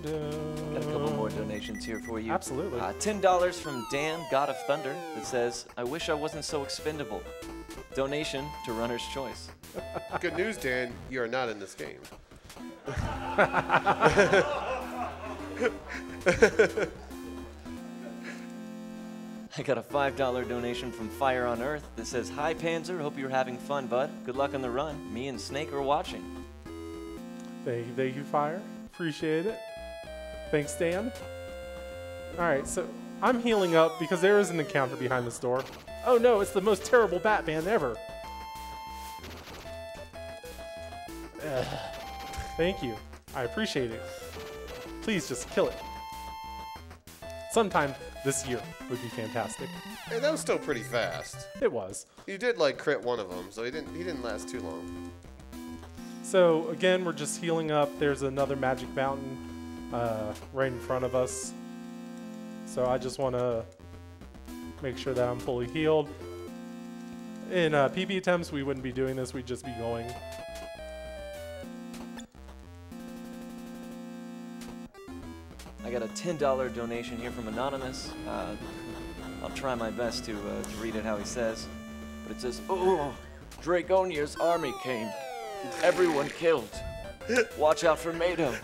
Got a couple more donations here for you. Absolutely. $10 from Dan, God of Thunder, that says, I wish I wasn't so expendable. Donation to Runner's Choice. Good news, Dan. You are not in this game. I got a $5 donation from Fire on Earth that says, Hi Panzer, hope you're having fun, bud. Good luck on the run. Me and Snake are watching. Thank you, Fire. Appreciate it. Thanks, Dan. All right, so I'm healing up because there is an encounter behind this door. Oh no, it's the most terrible Batman ever. Thank you. I appreciate it. Please just kill it. Sometime this year would be fantastic. Hey, that was still pretty fast. It was. You did like crit one of them, so he didn't last too long. So again, we're just healing up. There's another magic fountain right in front of us. So I just want to make sure that I'm fully healed. In PB attempts, we wouldn't be doing this. We'd just be going. I got a $10 donation here from Anonymous. I'll try my best to read it how he says. But it says, Oh, Draconia's army came. Everyone killed. Watch out for Mado.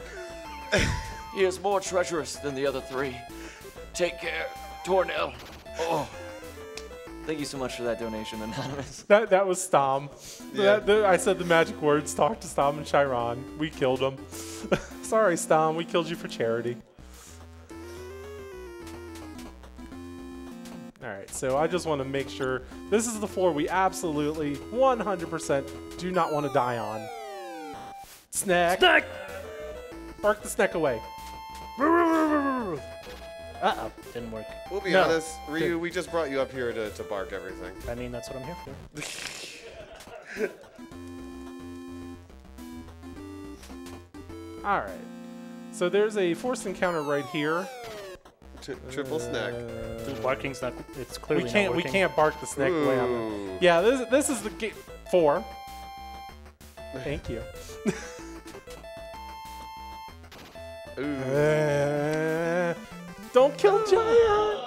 He is more treacherous than the other 3. Take care, Tornell. Oh. Thank you so much for that donation, Anonymous. That was Stom. Yeah. I said the magic words, talk to Stom and Chiron. We killed him. Sorry, Stom, we killed you for charity. Alright, so I just want to make sure this is the floor we absolutely 100% do not want to die on. Snack! Snack! Bark the snack away. Uh-oh, didn't work. We'll be honest, Ryu, we just brought you up here to bark everything. I mean, that's what I'm here for. Alright, so there's a forced encounter right here. Triple snack. The barking's not. It's clearly We can't. not We working. can't bark the snake away. On Ooh. it. Yeah, this is the gate 4. Thank you. Don't kill Giant.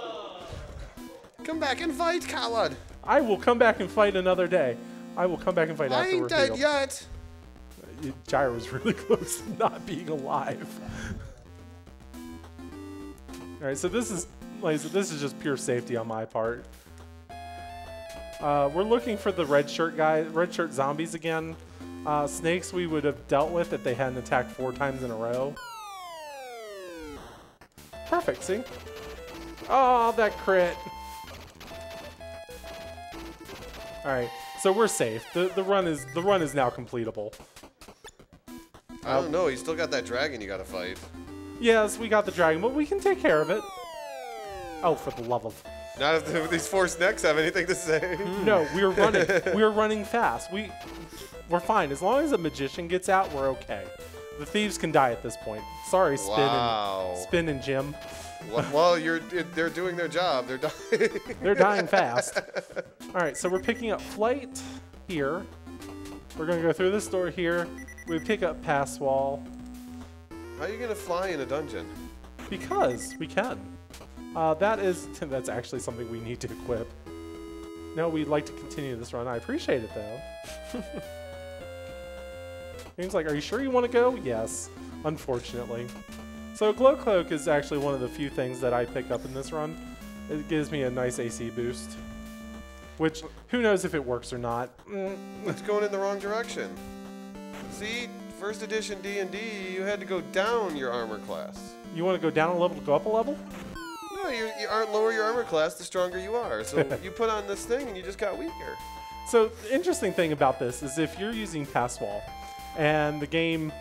Come back and fight, coward. I will come back and fight another day. I will come back and fight I after ain't we're dead healed. yet. Gyro was really close to not being alive. All right, so this is, like I said, this is just pure safety on my part. We're looking for the red shirt zombies again. Snakes we would have dealt with if they hadn't attacked 4 times in a row. Perfect, see? Oh, that crit. All right, so we're safe. The run is now completable. I don't know. You still got that dragon you got to fight. Yes, we got the dragon, but we can take care of it. Oh, for the love of... Not if these 4 snacks have anything to say. No, we're running. We're running fast. We're fine. As long as a magician gets out, we're okay. The thieves can die at this point. Sorry, Spin and Jim. Well, they're doing their job. They're dying. They're dying fast. All right, so we're picking up flight here. We're going to go through this door here. We pick up pass wall How are you gonna fly in a dungeon? because we can. That's actually something we need to equip. No, we'd like to continue this run. I appreciate it though. Game's like, are you sure you want to go? Yes, unfortunately. So Glow Cloak is actually one of the few things that I pick up in this run. It gives me a nice AC boost, which who knows if it works or not. It's going in the wrong direction. See, first edition D&D, you had to go down your armor class. You want to go down a level to go up a level? No, you lower your armor class, the stronger you are. So you put on this thing and you just got weaker. So the interesting thing about this is if you're using pass wall and the game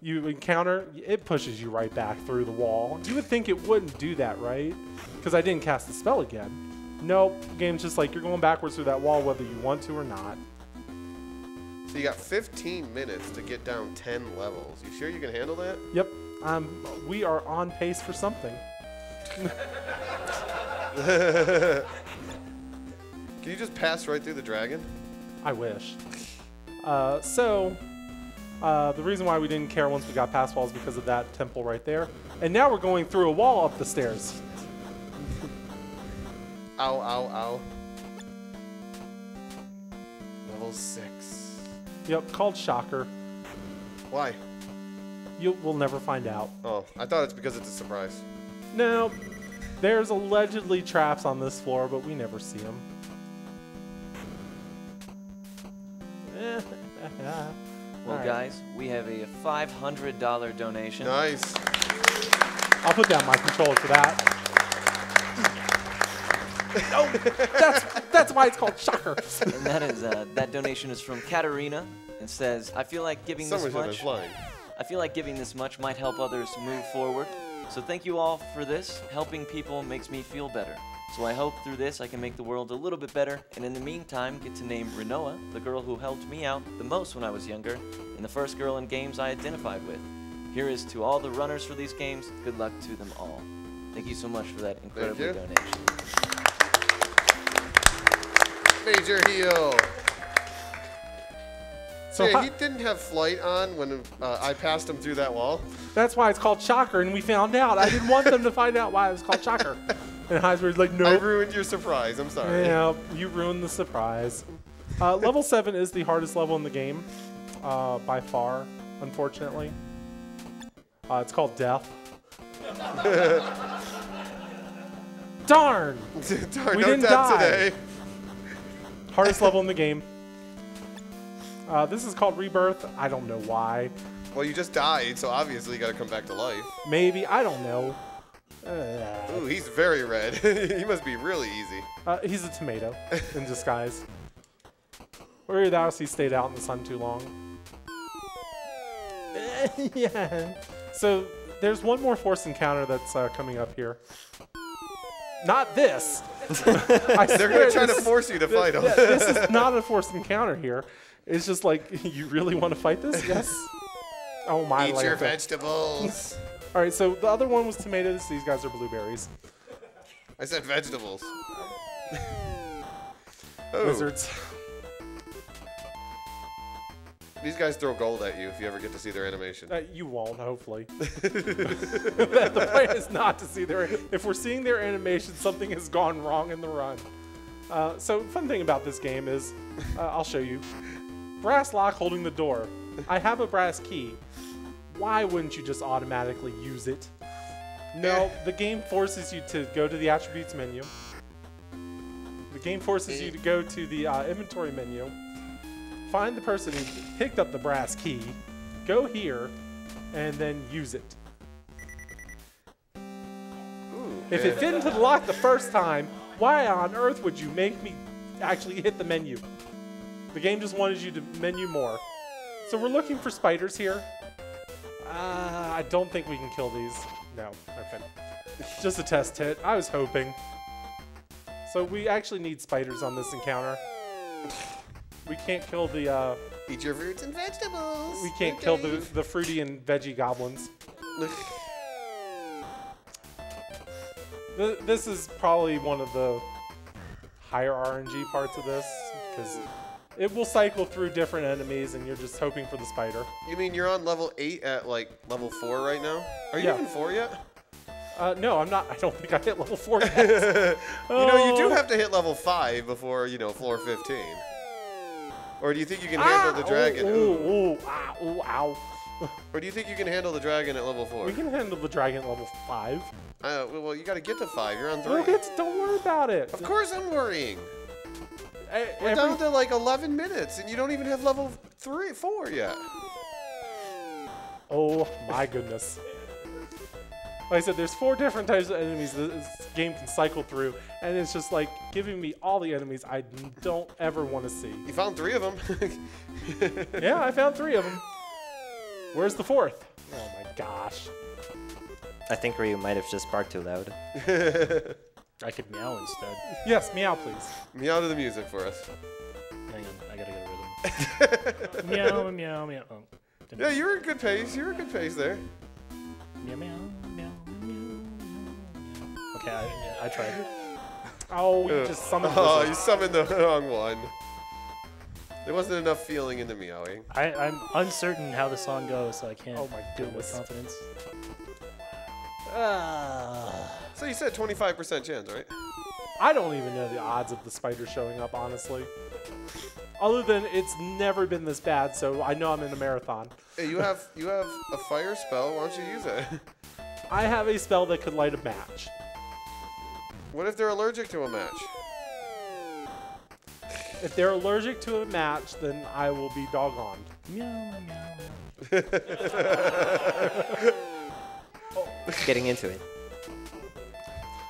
you encounter, it pushes you right back through the wall. You would think it wouldn't do that, right? Because I didn't cast the spell again. Nope, the game's just like you're going backwards through that wall whether you want to or not. So you got 15 minutes to get down 10 levels. You sure you can handle that? Yep, we are on pace for something. Can you just pass right through the dragon? I wish. The reason why we didn't care once we got past wall is because of that temple right there. And now we're going through a wall up the stairs. Ow, ow, ow. Level 6. Yep, called Shocker. Why? We'll never find out. Oh, I thought it's because it's a surprise. No, there's allegedly traps on this floor, but we never see them. Well, guys, we have a $500 donation. Nice. I'll put down my controller for that. No, that's why it's called Shocker. And that donation is from Katarina and says, I feel like giving Someone should have this been much. flying. I feel like giving this much might help others move forward. So thank you all for this. Helping people makes me feel better. So I hope through this I can make the world a little bit better, and in the meantime get to name Renoa, the girl who helped me out the most when I was younger, and the first girl in games I identified with. Here is to all the runners for these games. Good luck to them all. Thank you so much for that incredible you. donation. Major heal. So Yeah, he didn't have flight on when I passed him through that wall. that's why it's called Shocker, and we found out. I didn't want them to find out why it was called Shocker. And Heisberg's like, no. I ruined your surprise. I'm sorry. Yeah, you ruined the surprise. Level 7 is the hardest level in the game, by far, unfortunately. It's called Death. Darn! Darn, We no didn't death die. today. Hardest level in the game. This is called Rebirth. I don't know why. Well, you just died, so obviously you got to come back to life. Maybe. I don't know. Ooh, he's very red. He must be really easy. He's a tomato in disguise. Or either else he stayed out in the sun too long. Yeah. So there's one more forced encounter that's coming up here. Not this. They're going to try to force you to fight him. This is not a forced encounter here. It's just like, you really want to fight this? Yes. Oh my. Eat your vegetables. All right, so the other one was tomatoes. These guys are blueberries. I said vegetables. Oh. Wizards. These guys throw gold at you if you ever get to see their animation. You won't, hopefully. The plan is not to see their. If we're seeing their animation, something has gone wrong in the run. So, fun thing about this game is, I'll show you. Brass lock holding the door. I have a brass key. Why wouldn't you just automatically use it? No, the game forces you to go to the attributes menu. The game forces you to go to the inventory menu. Find the person who picked up the brass key, go here, and then use it. If it fit into the lock the first time, why on earth would you make me actually hit the menu? The game just wanted you to menu more. So we're looking for spiders here. I don't think we can kill these. No, okay. Just a test hit. I was hoping. So we actually need spiders on this encounter. We can't kill the Eat your fruits and vegetables. we can't kill the fruity and veggie goblins. This is probably one of the higher RNG parts of this, because It will cycle through different enemies, and you're just hoping for the spider. You mean you're on level 8 at like level 4 right now? Are you Yeah. even 4 yet? No, I'm not. I don't think I hit level 4 yet. You know, you do have to hit level 5 before, you know, floor 15. Or do you think you can handle the dragon? Ow. Or do you think you can handle the dragon at level 4? We can handle the dragon at level 5. Well, you got to get to 5. You're on 3. Don't worry about it. Of course I'm worrying. We're down to like 11 minutes, and you don't even have level 4 yet. Oh my goodness. Like I said, there's 4 different types of enemies this game can cycle through, and it's just like giving me all the enemies I don't ever want to see. You found 3 of them. Yeah, I found 3 of them. Where's the 4th? Oh my gosh. I think Ryu might have just barked too loud. I could meow instead. Yes, meow, please. Meow to the music for us. Hang on, I gotta get a rhythm. Meow, meow, meow. Oh, Yeah, you're a good pace. You're a good pace there. Meow, meow, meow, meow. Okay, I tried. Oh, you just summoned Oh, Blizzard. you summoned the wrong one. There wasn't enough feeling in the meowing. I'm uncertain how the song goes, so I can't Oh my do it with goodness. confidence. So you said 25% chance, right? I don't even know the odds of the spider showing up, honestly. Other than it's never been this bad, so I know I'm in a marathon. Hey, you have a fire spell. Why don't you use it? I have a spell that could light a match. What if they're allergic to a match? If they're allergic to a match, then I will be doggoned. Meow, meow. Getting into it.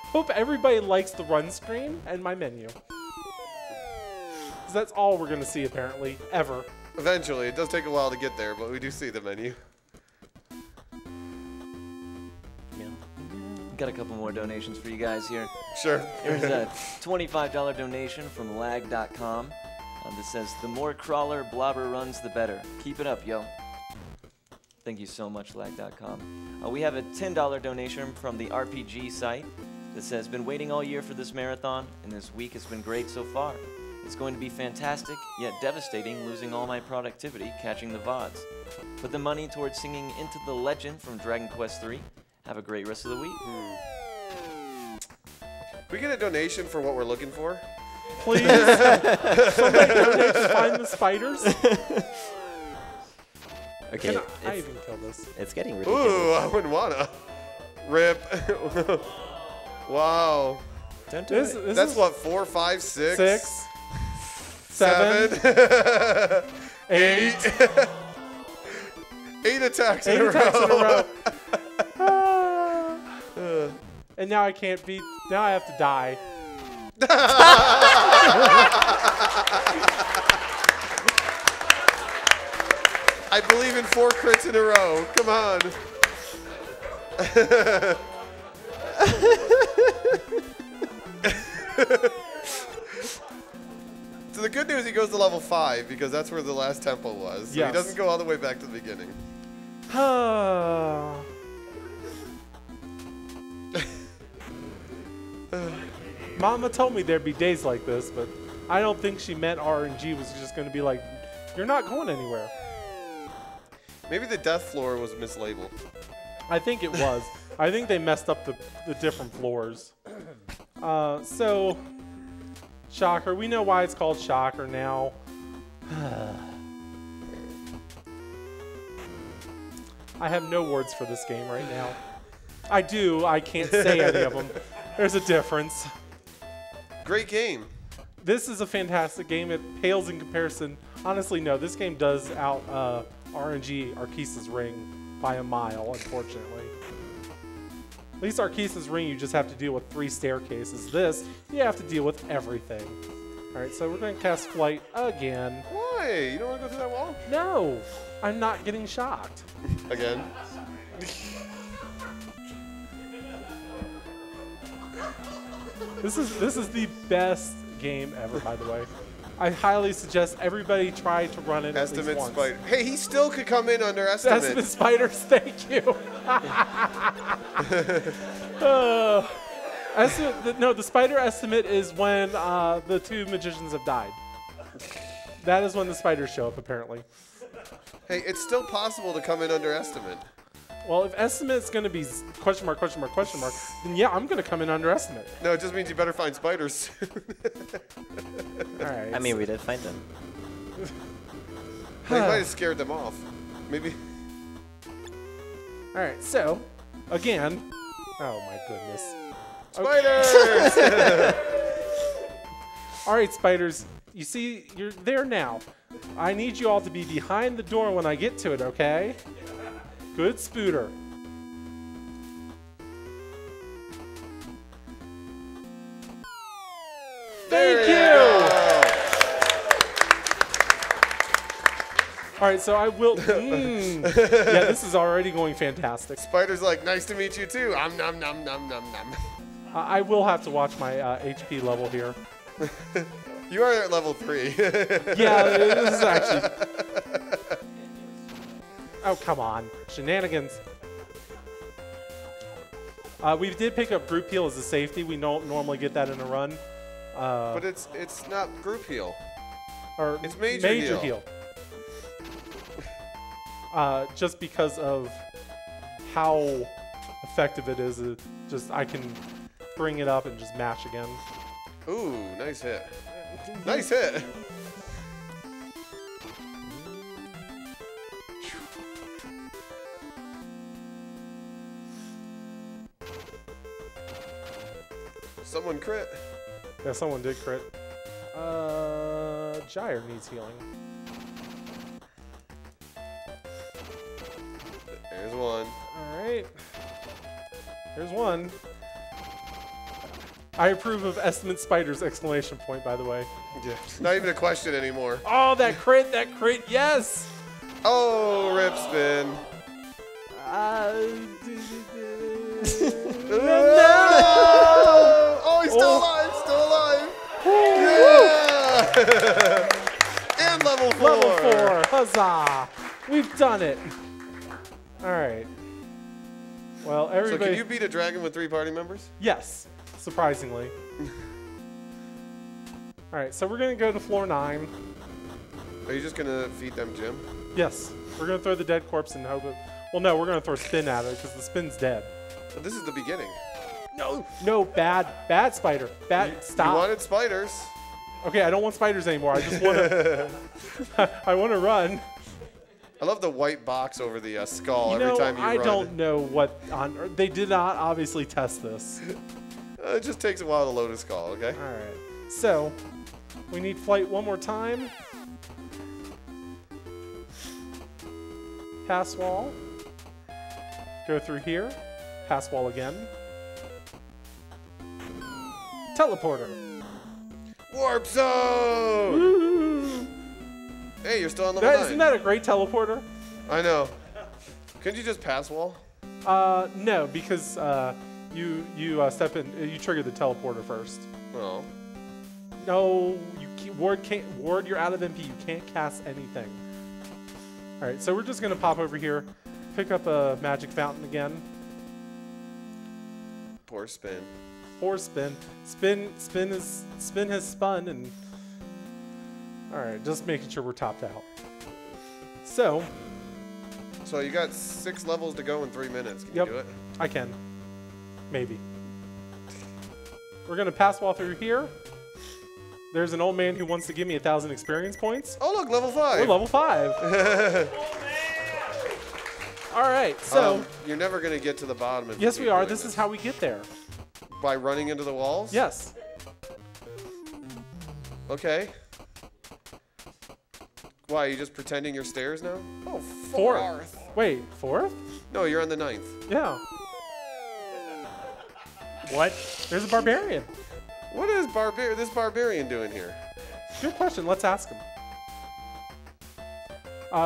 Hope everybody likes the run screen and my menu. 'Cause that's all we're going to see, apparently, ever. Eventually, it does take a while to get there, but we do see the menu. Got a couple more donations for you guys here. Sure. Here's a $25 donation from lag.com. That says, the more crawler blobber runs, the better. Keep it up, yo. Thank you so much, lag.com. We have a $10 donation from the RPG site that says, been waiting all year for this marathon, and this week has been great so far. It's going to be fantastic, yet devastating losing all my productivity catching the VODs. Put the money towards singing Into the Legend from Dragon Quest III. Have a great rest of the week. Can we get a donation for what we're looking for? Please. Somebody donate to find the spiders. Okay. Can I even kill this? It's getting ridiculous. Ooh, I wouldn't wanna. Rip. Wow. Don't do This, it. this That's is what, 4, 5, 6? 6, 7, 8. 8 attacks 8 in a attacks in a row. row. And now I can't beat. Now I have to die. I believe in 4 crits in a row. Come on. So the good news, he goes to level 5 because that's where the last temple was. So Yes. he doesn't go all the way back to the beginning. Mama told me there'd be days like this, but I don't think she meant RNG was just going to be like, you're not going anywhere. Maybe the death floor was mislabeled. I think it was. I think they messed up the different floors. So, Shocker. We know why it's called Shocker now. I have no words for this game right now. I do. I can't say any of them. There's a difference. Great game. This is a fantastic game. It pales in comparison. Honestly, no. This game does out RNG Arceus Ring by a mile, unfortunately. At least Arceus Ring, you just have to deal with 3 staircases. This, you have to deal with everything. All right, so we're going to cast Flight again. Why? You don't want to go through that wall? No, I'm not getting shocked. Again? This is the best game ever, by the way. I highly suggest everybody try to run it at least Estimate once. Spider. Hey, he still could come in under estimate. Estimate Spiders, thank you. No, the spider estimate is when the 2 magicians have died. That is when the spiders show up, apparently. Hey, it's still possible to come in under estimate. Well, if estimate's going to be question mark, question mark, question mark, then yeah, I'm going to come in under estimate. No, it just means you better find spiders. All right. I mean, we did find them. They might have scared them off. Maybe. All right, so, again, oh my goodness. Spiders! All right, spiders, you see, you're there now. I need you all to be behind the door when I get to it, okay? Good spooter. Thank you! All right, so I will. Yeah, this is already going fantastic. Spider's like, nice to meet you too. Nom nom nom nom nom nom. I will have to watch my HP level here. You are at level 3. Yeah, this is actually. Oh, come on. Shenanigans. We did pick up group heal as a safety. We don't normally get that in a run. But it's not group heal. Or it's major heal. Just because of how effective it is, just I can bring it up and just mash again. Ooh, nice hit. Nice hit. Someone crit. Yeah, someone did crit. Gyre needs healing. There's one. All right. There's one. I approve of Estimate Spiders! Exclamation point, by the way. Yeah. Not even a question anymore. Oh, that crit, yes! Oh, rip spin. No! Oh, he's still alive, still alive. Yeah! And level 4. Level 4, huzzah! We've done it. All right. Well, everybody. So can you beat a dragon with 3 party members? Yes, surprisingly. All right, so we're gonna go to floor 9. Are you just gonna feed them Jim? Yes, we're gonna throw the dead corpse and hope it. Well, no, we're gonna throw Spin at it because the Spin's dead. But this is the beginning. No, bad spider. Stop. You wanted spiders. Okay, I don't want spiders anymore. I just want to. I want to run. I love the white box over the skull every time you run. I don't know what on earth. They did not obviously test this. It just takes a while to load a skull, okay? All right. So, we need flight one more time. Pass wall. Go through here. Pass wall again. Teleporter. Warp zone! Woo! Hey, you're still on level 9. Isn't that a great teleporter? I know. Couldn't you just pass wall? No, because you step in. You trigger the teleporter first. Oh. No, Ward can't. Ward, you're out of MP. You can't cast anything. All right, so we're just gonna pop over here, pick up a magic fountain again. Poor Spin. Poor Spin. Spin has spun, and all right, just making sure we're topped out. So you got 6 levels to go in 3 minutes. Can Yep, you do it? I can. Maybe. We're gonna pass wall through here. There's an old man who wants to give me 1,000 experience points. Oh look, level 5. We're level 5. All right, so you're never gonna get to the bottom. If yes, you we keep are. doing This is how we get there. By running into the walls? Yes. Okay. Why, are you just pretending you're stairs now? Oh, Fourth. Wait, 4th? No, you're on the 9th. Yeah. What? There's a barbarian. What is this barbarian doing here? Good question. Let's ask him.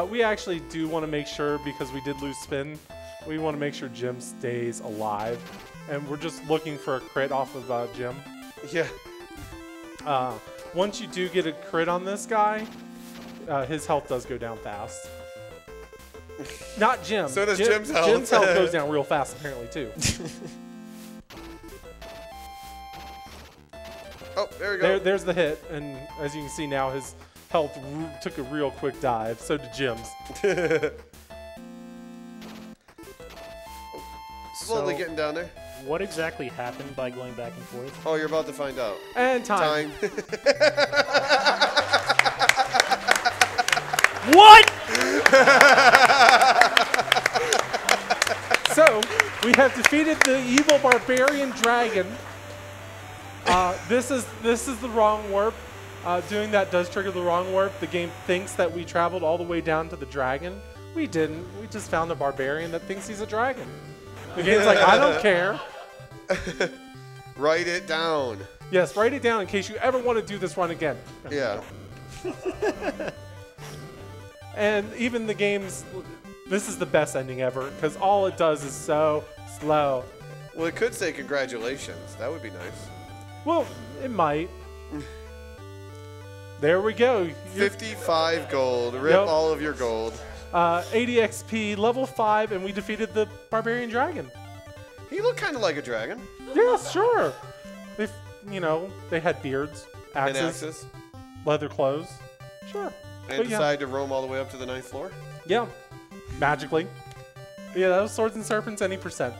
We actually do want to make sure, because we did lose Spin, we want to make sure Jim stays alive. And we're just looking for a crit off of Jim. Yeah. Once you do get a crit on this guy, his health does go down fast. Not Jim. So does Jim's health. Jim's health goes down real fast, apparently, too. Oh, there we go. There's the hit, and as you can see now, health took a real quick dive. So did Jim's. Slowly So- getting down there. What exactly happened by going back and forth? Oh, you're about to find out. And time. What? So we have defeated the evil barbarian dragon. This is the wrong warp. Doing that does trigger the wrong warp. The game thinks that we traveled all the way down to the dragon. We didn't. We just found a barbarian that thinks he's a dragon. The game's like, I don't care. Write it down. Yes, write it down in case you ever want to do this run again. Yeah. And even the game's, this is the best ending ever because all it does is so slow. Well, it could say congratulations. That would be nice. Well, it might. There we go. 55 gold. Rip Yep. all of your gold. 80 XP, level 5, and we defeated the barbarian dragon. He looked kind of like a dragon. Yeah, sure. They, they had beards, And axes, axes. leather clothes. Sure. And But yeah. decided to roam all the way up to the 9th floor. Yeah, magically. Yeah, that was Swords and Serpents any percent.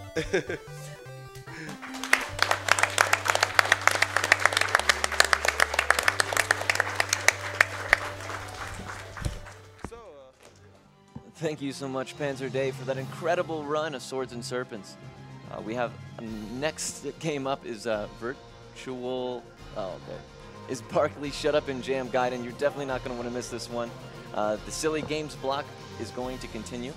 Thank you so much, Panzer Dave, for that incredible run of Swords and Serpents. We have next game up is virtual. Oh, okay. Is Barkley Shut Up and Jam Gaiden? You're definitely not going to want to miss this one. The silly games block is going to continue.